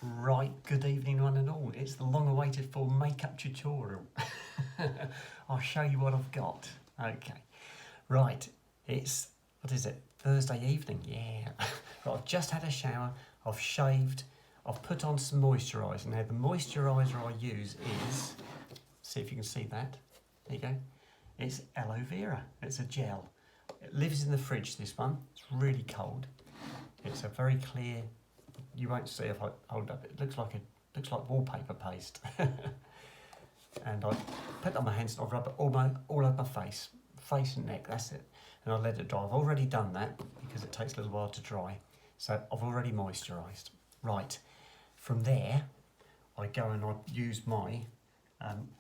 Right, good evening one and all. It's the long awaited for makeup tutorial. I'll show you what I've got. Okay, right, it's, what is it, Thursday evening, yeah. Right, I've just had a shower, I've shaved, I've put on some moisturiser. Now the moisturiser I use is, see if you can see that, there you go. It's aloe vera, it's a gel. It lives in the fridge, this one, it's really cold. It's a very clear, you won't see if I hold up, it looks like wallpaper paste. And I put it on my hands and I rub it all over my face and neck, that's it. And I let it dry. I've already done that because it takes a little while to dry. So I've already moisturised. Right, from there, I go and I use my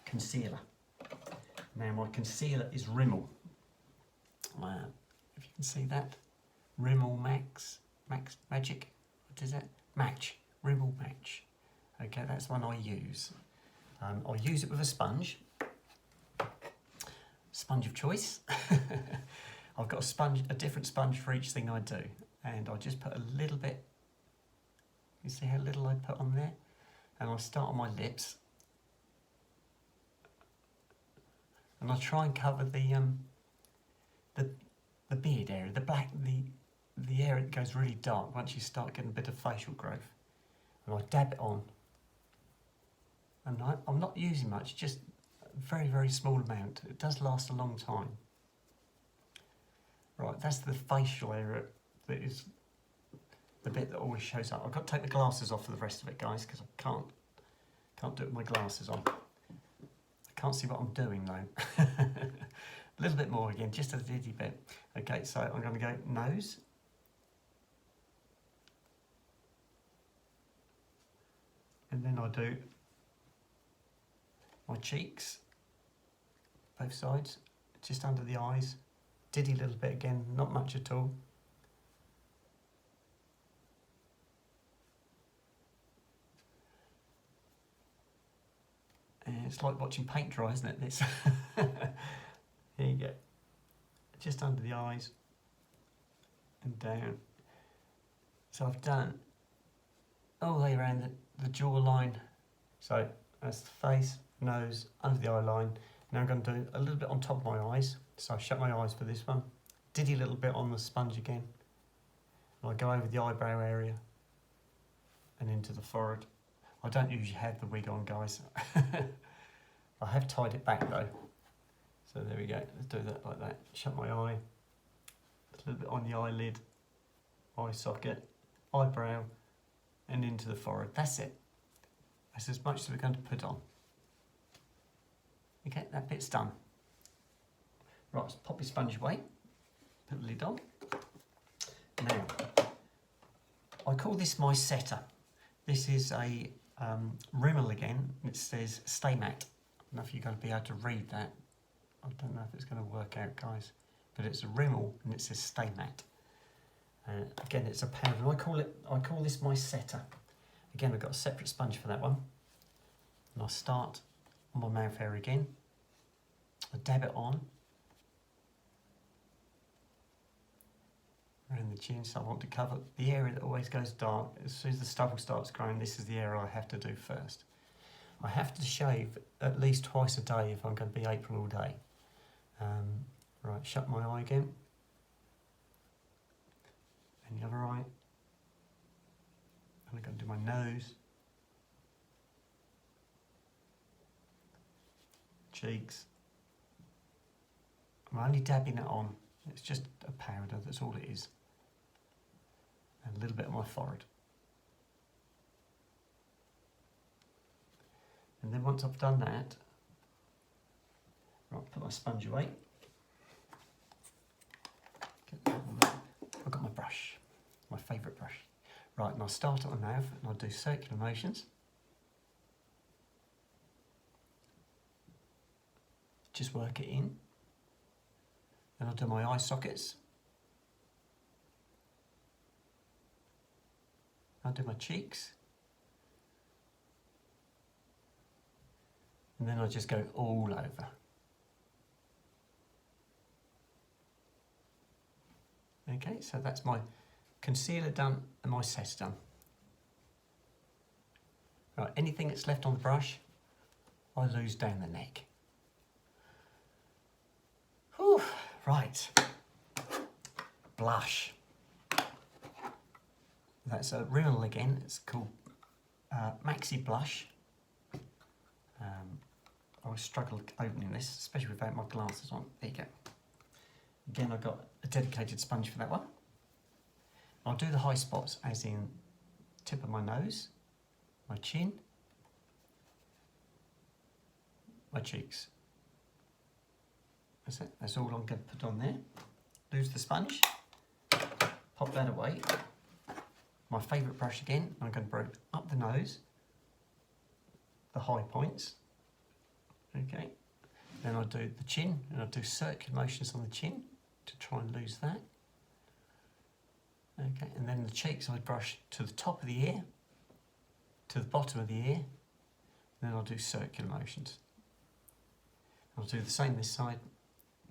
concealer. Now my concealer is Rimmel. If you can see that, Rimmel Magic, what is it? Match, Rimmel Match. Okay, that's one I use. I use it with a sponge of choice. I've got a different sponge for each thing I do, and I just put a little bit. You see how little I put on there, and I start on my lips, and I try and cover the beard area, the area that goes really dark once you start getting a bit of facial growth, and I dab it on. And I'm not using much, just a very, very small amount. It does last a long time. Right, that's the facial area that is the bit that always shows up. I've got to take the glasses off for the rest of it, guys, because I can't do it with my glasses on. I can't see what I'm doing though. A little bit more again, just a little bit. Okay, so I'm going to go nose. And then I do my cheeks, both sides, just under the eyes, diddy a little bit again, not much at all. And it's like watching paint dry, isn't it? This. Here you go, just under the eyes and down. So I've done all the way around the jawline. So that's the face, nose, under the eye line. Now I'm going to do a little bit on top of my eyes. So I shut my eyes for this one. Diddy a little bit on the sponge again. And I go over the eyebrow area and into the forehead. I don't usually have the wig on, guys. I have tied it back though. So there we go, let's do that like that. Shut my eye, a little bit on the eyelid, eye socket, eyebrow, and into the forehead. That's it. That's as much as we're going to put on. Okay, that bit's done. Right, let's pop your sponge away, put the lid on. Now, I call this my setter. This is a Rimmel again, it says Stay Matte. I don't know if you're going to be able to read that. I don't know if it's going to work out, guys, but it's a Rimmel and it says Stay Matte. Again, it's a powder. I call this my setter. Again, I've got a separate sponge for that one. And I start on my mouth area again. I dab it on around the chin, so I want to cover the area that always goes dark. As soon as the stubble starts growing, this is the area I have to do first. I have to shave at least twice a day if I'm going to be April all day. Right, shut my eye again. And the other eye. And I'm going to do my nose. Cheeks. I'm only dabbing it on. It's just a powder, that's all it is. And a little bit on my forehead. And then once I've done that, right, put my sponge away. I've got my brush, my favourite brush. Right, and I'll start at my mouth and I'll do circular motions. Just work it in. Then I'll do my eye sockets. I'll do my cheeks. And then I'll just go all over. Okay, so that's my concealer done and my set done. Right, anything that's left on the brush, I lose down the neck. Whew, right. Blush. That's a Rimmel again. It's called Maxi Blush. I always struggle opening this, especially without my glasses on. There you go. Again, I've got a dedicated sponge for that one. I'll do the high spots as in tip of my nose, my chin, my cheeks. That's it. That's all I'm going to put on there. Lose the sponge. Pop that away. My favourite brush again. I'm going to bring up the nose, the high points. Okay. Then I'll do the chin, and I'll do circular motions on the chin to try and lose that. Okay, and then the cheeks I brush to the top of the ear, to the bottom of the ear, and then I'll do circular motions. I'll do the same this side,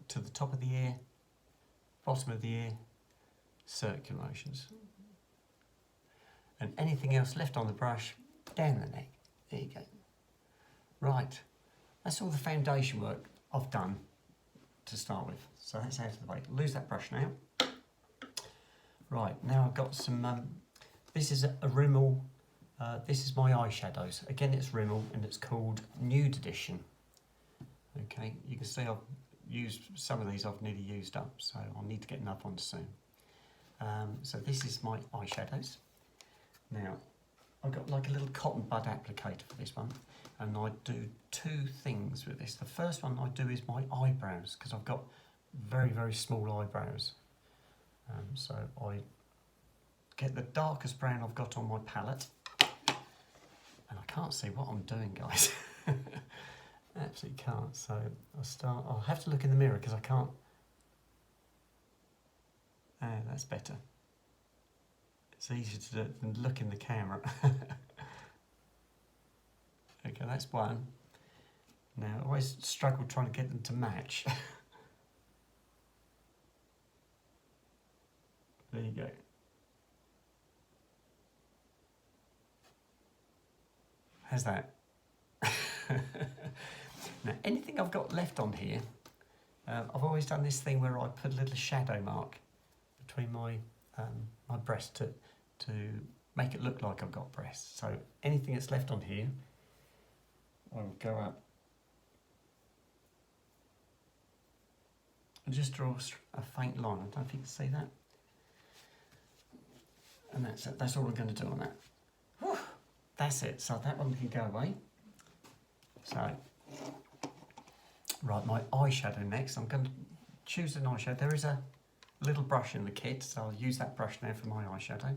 to the top of the ear, bottom of the ear, circular motions. And anything else left on the brush, down the neck. There you go. Right, that's all the foundation work I've done to start with. So that's out of the way. Lose that brush now. Right, now I've got some, this is a Rimmel, this is my eyeshadows. Again, it's Rimmel and it's called Nude Edition. Okay, you can see I've used some of these, I've nearly used up, so I'll need to get another one soon. So this is my eyeshadows. Now, I've got like a little cotton bud applicator for this one, and I do two things with this. The first one I do is my eyebrows, because I've got very, very small eyebrows. So I get the darkest brown I've got on my palette, and I can't see what I'm doing, guys. Absolutely can't. So I'll have to look in the mirror because I can't. That's better. It's easier to do than look in the camera. Okay, that's one. Now, I always struggle trying to get them to match. There you go. How's that? Now, anything I've got left on here, I've always done this thing where I put a little shadow mark between my my breast to make it look like I've got breasts. So anything that's left on here, I will go up and just draw a faint line. I don't know if you can see that. And that's it. That's all I'm going to do on that. Whew, that's it. So that one can go away. So, right, my eyeshadow next. I'm going to choose an eyeshadow. There is a little brush in the kit, so I'll use that brush now for my eyeshadow.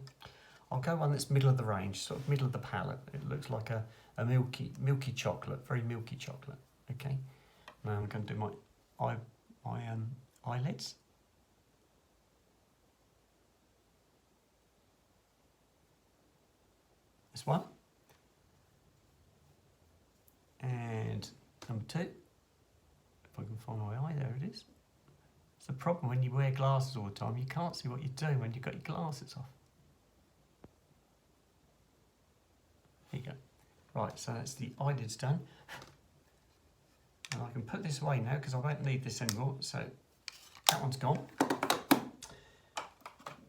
I'll go one that's middle of the range, sort of middle of the palette. It looks like a milky chocolate, very milky chocolate. Okay. Now I'm going to do my eyelids. This one. And number two. If I can find my eye, there it is. It's the problem when you wear glasses all the time, you can't see what you're doing when you've got your glasses off. There you go. Right, so that's the eyelids done. And I can put this away now because I won't need this anymore. So that one's gone.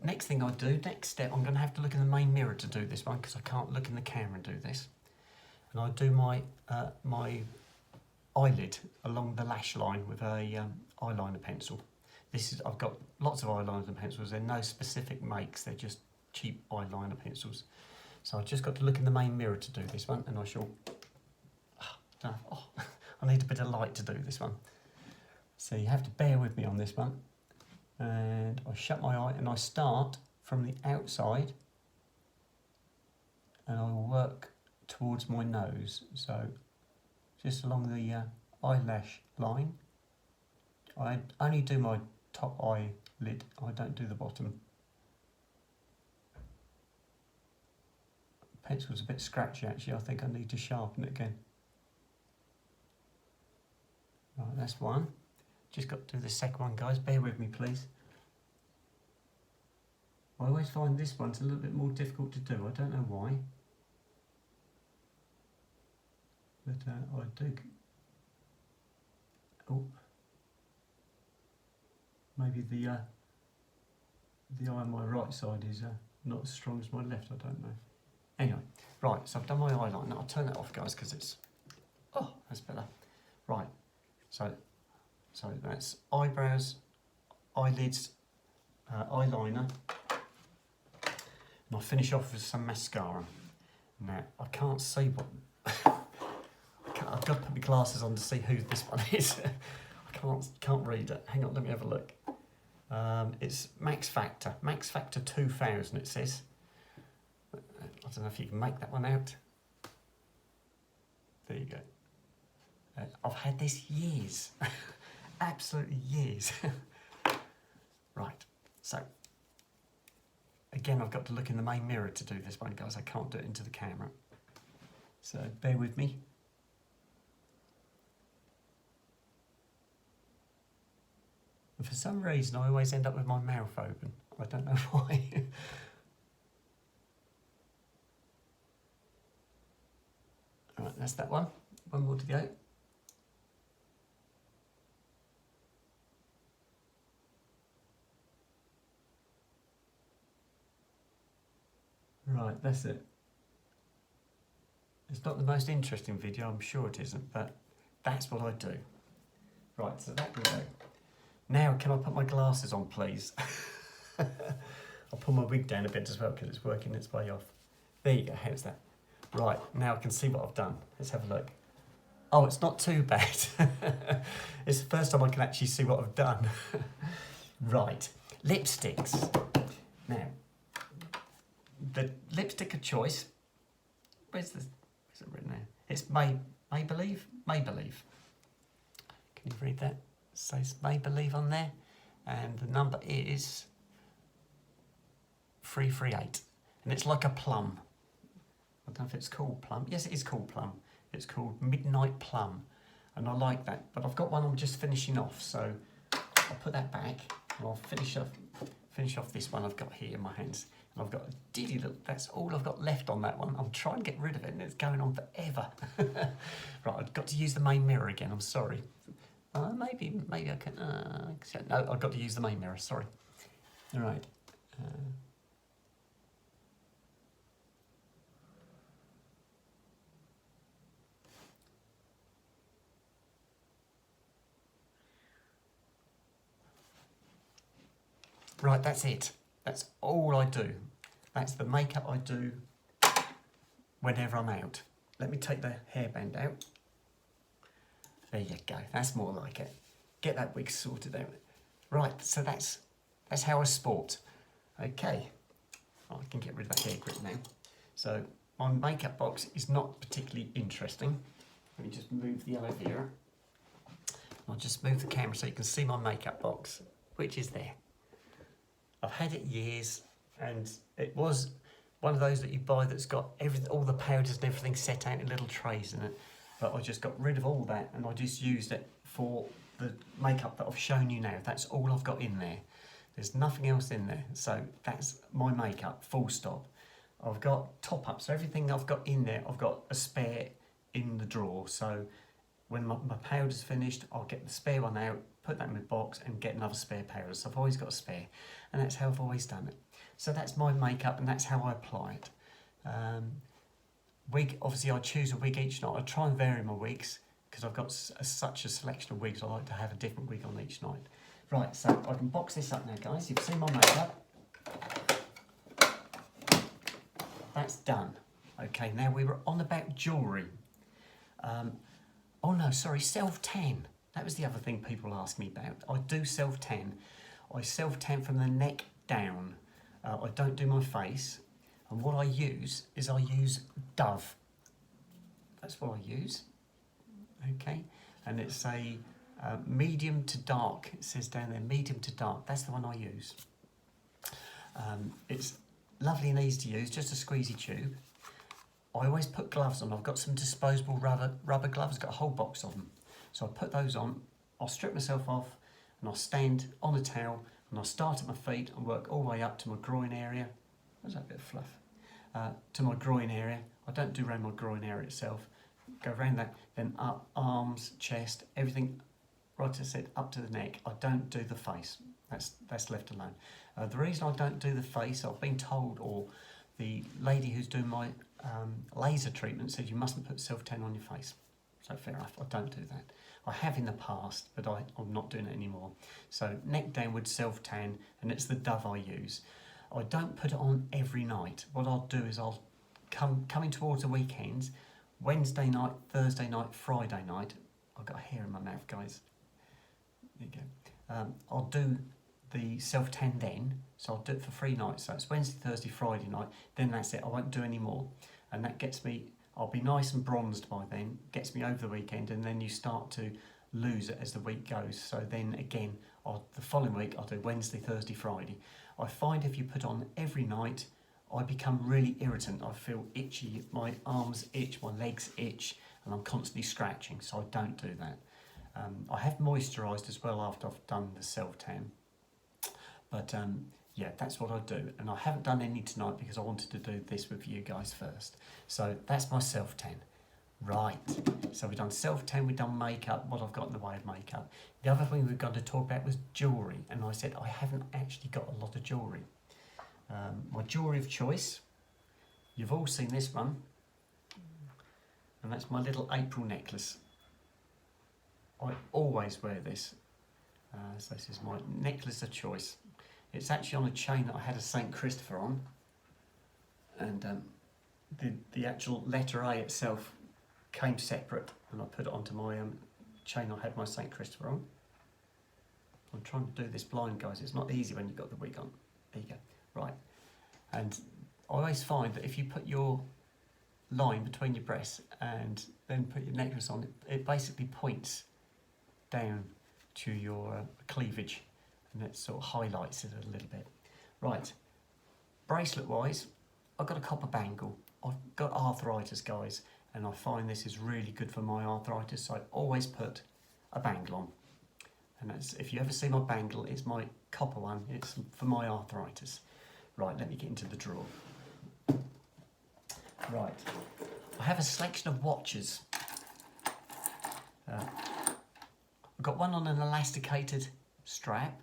Next thing I do, next step, I'm going to have to look in the main mirror to do this one because I can't look in the camera and do this. And I do my my eyelid along the lash line with a eyeliner pencil. I've got lots of eyeliners and pencils. They're no specific makes. They're just cheap eyeliner pencils. So I've just got to look in the main mirror to do this one, and I shall. I need a bit of light to do this one. So you have to bear with me on this one. And I shut my eye and I start from the outside, and I will work towards my nose. So just along the eyelash line. I only do my top eyelid, I don't do the bottom. The pencil's a bit scratchy actually, I think I need to sharpen it again. Right, that's one. Just got to do the second one, guys, bear with me please. I always find this one's a little bit more difficult to do, I don't know why. but I do. Oh, maybe the eye on my right side is not as strong as my left. I don't know. Anyway, right. So I've done my eyeliner. I'll turn that off, guys, because it's that's better. Right. So that's eyebrows, eyelids, eyeliner, and I'll finish off with some mascara. Now I can't see what. I've got to put my glasses on to see who this one is. I can't read it. Hang on, let me have a look. It's Max Factor 2000. It says. I don't know if you can make that one out. There you go. I've had this years, absolutely years. Right, so again, I've got to look in the main mirror to do this one, guys. I can't do it into the camera, so bear with me. And for some reason, I always end up with my mouth open. I don't know why. All right, that's that one. One more to go. Right, that's it. It's not the most interesting video, I'm sure it isn't, but that's what I do. Right, so that can go. Now, can I put my glasses on, please? I'll pull my wig down a bit as well because it's working its way off. There you go, how's that? Right, now I can see what I've done. Let's have a look. Oh, it's not too bad. It's the first time I can actually see what I've done. Right, lipsticks. Now, the lipstick of choice, where's it written there? It's Maybelline. Can you read that? It says Maybelline on there, and the number is 338, and it's like a plum. I don't know if it's called plum. Yes, it is called plum. It's called Midnight Plum, and I like that. But I've got one I'm just finishing off, so I'll put that back, and I'll finish off this one I've got here in my hands. And I've got a diddy look. That's all I've got left on that one. I'm trying to get rid of it, and it's going on forever. Right, I've got to use the main mirror again. I'm sorry. Maybe I can. No, I've got to use the main mirror. Sorry. All right. Right, that's it. That's all I do. That's the makeup I do whenever I'm out. Let me take the hairband out. There you go. That's more like it. Get that wig sorted out. Right, so that's how I sport. Okay. I can get rid of that hair grip now. So my makeup box is not particularly interesting. Let me just move the aloe vera. I'll just move the camera so you can see my makeup box, which is there. I've had it years, and it was one of those that you buy that's got everything, all the powders and everything set out in little trays in it. But I just got rid of all that, and I just used it for the makeup that I've shown you now. That's all I've got in there. There's nothing else in there. So that's my makeup, full stop. I've got top-ups, so everything I've got in there, I've got a spare in the drawer. So when my powder's finished, I'll get the spare one out, put that in my box, and get another spare powder. So I've always got a spare, and that's how I've always done it. So that's my makeup, and that's how I apply it. Wig, obviously I choose a wig each night. I try and vary my wigs, because I've got such a selection of wigs. I like to have a different wig on each night. Right, so I can box this up now, guys. You've seen my makeup. That's done. Okay, now we were on about jewellery. Oh no, sorry, self-tan. That was the other thing people ask me about. I do self-tan. I self-tan from the neck down. I don't do my face. And what I use is I use Dove. That's what I use. Okay, and it's a medium to dark. It says down there, medium to dark. That's the one I use. It's lovely and easy to use, just a squeezy tube. I always put gloves on. I've got some disposable rubber gloves, got a whole box of them. So I put those on, I'll strip myself off, and I'll stand on a towel, and I'll start at my feet and work all the way up to my groin area. There's that bit of fluff. To my groin area. I don't do around my groin area itself. go around that, then up, arms, chest, everything, right as I said, up to the neck. I don't do the face. That's left alone. The reason I don't do the face, I've been told, or the lady who's doing my laser treatment said you mustn't put self-tan on your face. So fair enough, I don't do that. I have in the past, but I'm not doing it anymore. So neck downward self-tan, and it's the Dove I use. I don't put it on every night. What I'll do is I'll coming towards the weekends, Wednesday night, Thursday night, Friday night. I've got a hair in my mouth, guys. There you go. I'll do the self-tan then, so I'll do it for 3 nights. So it's Wednesday, Thursday, Friday night, then that's it. I won't do any more. And that gets me, I'll be nice and bronzed by then, gets me over the weekend, and then you start to lose it as the week goes. So then again, the following week I'll do Wednesday, Thursday, Friday. I find if you put on every night, I become really irritant. I feel itchy, my arms itch, my legs itch, and I'm constantly scratching, so I don't do that. I have moisturised as well after I've done the self-tan. But yeah, that's what I do. And I haven't done any tonight because I wanted to do this with you guys first. So that's my self-tan. Right, so we've done self-tan, we've done makeup, what I've got in the way of makeup. The other thing we've got to talk about was jewellery. And I said I haven't actually got a lot of jewellery. My jewellery of choice, you've all seen this one. And that's my little April necklace. I always wear this. So this is my necklace of choice. It's actually on a chain that I had a St. Christopher on. And the actual letter A itself came separate, and I put it onto my chain I had my St. Christopher on. I'm trying to do this blind, guys. It's not easy when you've got the wig on. There you go. Right. And I always find that if you put your line between your breasts and then put your necklace on, it basically points down to your cleavage, and it sort of highlights it a little bit. Right, bracelet wise, I've got a copper bangle. I've got arthritis, guys, and I find this is really good for my arthritis, so I always put a bangle on. And that's, if you ever see my bangle, it's my copper one, it's for my arthritis. Right, let me get into the drawer. Right, I have a selection of watches. I've got one on an elasticated strap,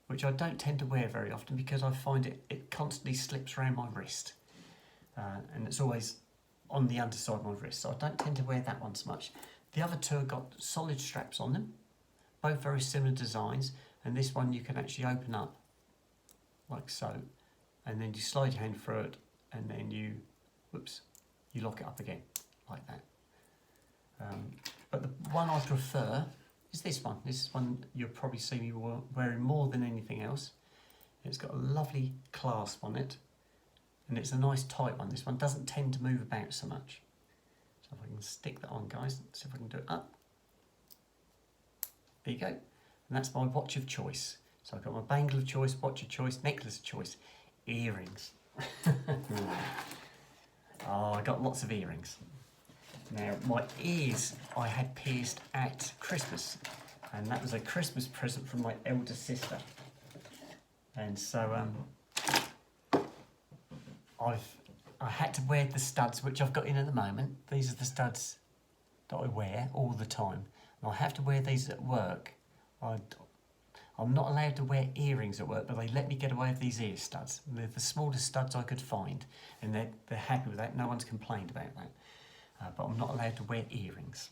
which I don't tend to wear very often because I find it constantly slips around my wrist. And it's always on the underside of my wrist, so I don't tend to wear that one so much. The other two have got solid straps on them, both very similar designs, and this one you can actually open up like so, and then you slide your hand through it, and then you lock it up again, like that. But the one I prefer is this one. This one you'll probably see me wearing more than anything else. It's got a lovely clasp on it, and it's a nice tight one. This one doesn't tend to move about so much. So if I can stick that on, guys, see if I can do it up. There you go. And that's my watch of choice. So I've got my bangle of choice, watch of choice, necklace of choice, earrings. Oh, I got lots of earrings. Now, my ears I had pierced at Christmas, and that was a Christmas present from my elder sister. And so I had to wear the studs, which I've got in at the moment. These are the studs that I wear all the time. And I have to wear these at work. I'm not allowed to wear earrings at work, but they let me get away with these ear studs. They're the smallest studs I could find, and they're happy with that. No one's complained about that. But I'm not allowed to wear earrings.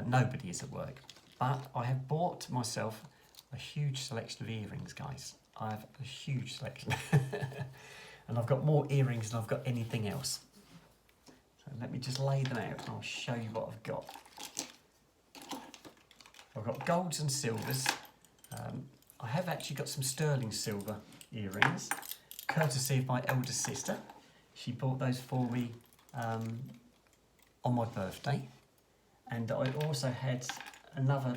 Nobody is at work. But I have bought myself a huge selection of earrings, guys. I have a huge selection. And I've got more earrings than I've got anything else. So let me just lay them out and I'll show you what I've got. I've got golds and silvers. I have actually got some sterling silver earrings, courtesy of my elder sister. She bought those for me on my birthday. And I also had another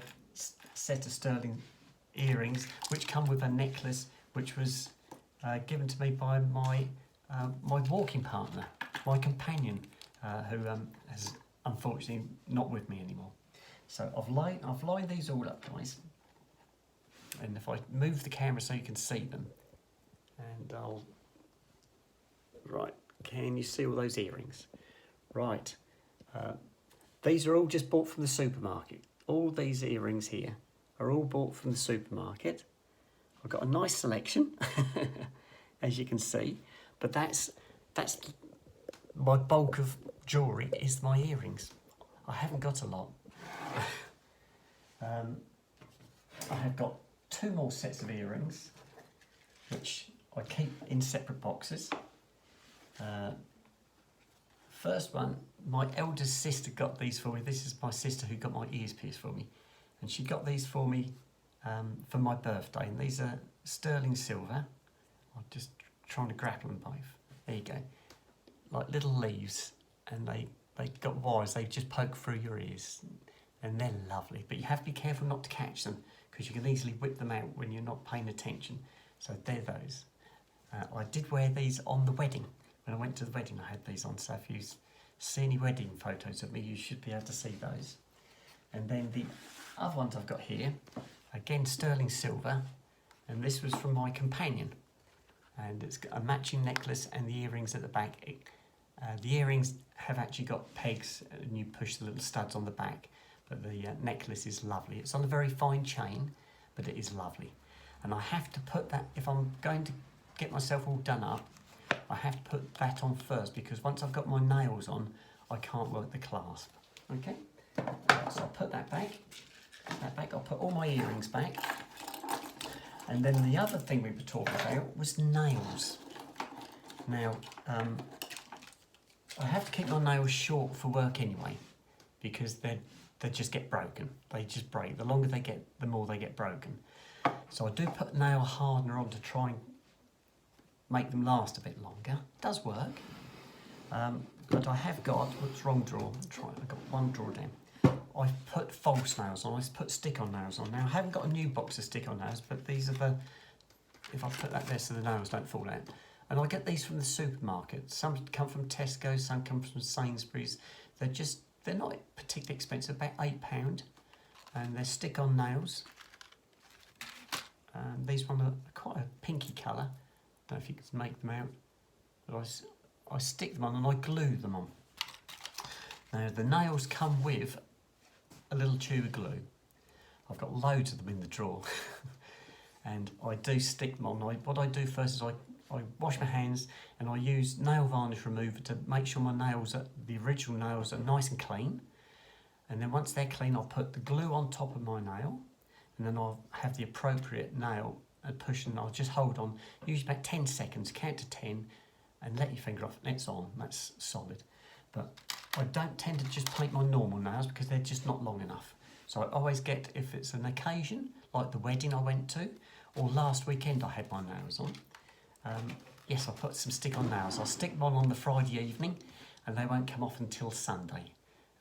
set of sterling earrings, which come with a necklace, which was given to me by my walking partner, my companion, who has unfortunately not with me anymore. So I've lined these all up, guys. And if I move the camera so you can see them, and right, can you see all those earrings? Right, These are all just bought from the supermarket. All these earrings here are all bought from the supermarket. I've got a nice selection, as you can see, but that's my bulk of jewellery is my earrings. I haven't got a lot. I have got 2 more sets of earrings, which I keep in separate boxes. First one, my eldest sister got these for me. This is my sister who got my ears pierced for me. And she got these for me for my birthday. And these are sterling silver. I'm just trying to grapple them both. There you go. Like little leaves. And they got wires. They just poke through your ears. And they're lovely. But you have to be careful not to catch them, because you can easily whip them out when you're not paying attention. So they're those. I did wear these on the wedding. When I went to the wedding, I had these on. So if you see any wedding photos of me, you should be able to see those. And then the other ones I've got here, again sterling silver, and this was from my companion. And it's got a matching necklace and the earrings at the back. The earrings have actually got pegs, and you push the little studs on the back. But the necklace is lovely. It's on a very fine chain, but it is lovely. And I have to put that, if I'm going to get myself all done up, I have to put that on first, because once I've got my nails on, I can't work the clasp. Okay, so I'll put that back. I'll put all my earrings back. And then the other thing we were talking about was nails. Now, I have to keep my nails short for work anyway, because they just get broken. They just break. The longer they get, the more they get broken. So I do put nail hardener on to try and make them last a bit longer. It does work. But I have got, what's wrong drawer? I've got one drawer down. I've put false nails on. I've put stick-on nails on. Now, I haven't got a new box of stick-on nails, but these are the, if I put that there so the nails don't fall out. And I get these from the supermarket. Some come from Tesco, some come from Sainsbury's. They're not particularly expensive, about £8. And they're stick-on nails. These ones are quite a pinky colour. Don't know if you can make them out. But I stick them on and I glue them on. Now the nails come with a little tube of glue. I've got loads of them in the drawer. And I do stick them on. What I do first is I wash my hands and I use nail varnish remover to make sure my nails, the original nails, are nice and clean. And then once they're clean, I'll put the glue on top of my nail, and then I'll have the appropriate nail and push, and I'll just hold on, usually about 10 seconds, count to 10, and let your finger off, and it's on. That's solid. But I don't tend to just paint my normal nails because they're just not long enough. So I always get, if it's an occasion, like the wedding I went to, or last weekend I had my nails on. Yes, I'll put some stick-on nails. I'll stick them on the Friday evening, and they won't come off until Sunday.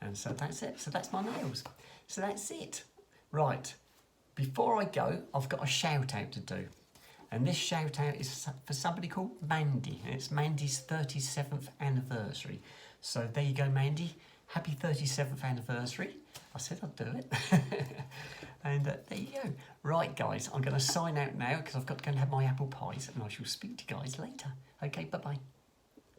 And so that's it. So that's my nails. So that's it. Right. Before I go, I've got a shout-out to do. And this shout-out is for somebody called Mandy. And it's Mandy's 37th anniversary. So there you go, Mandy. Happy 37th anniversary. I said I'd do it. And there you go. Right, guys, I'm going to sign out now because I've got to go and have my apple pies, and I shall speak to you guys later. Okay, bye-bye.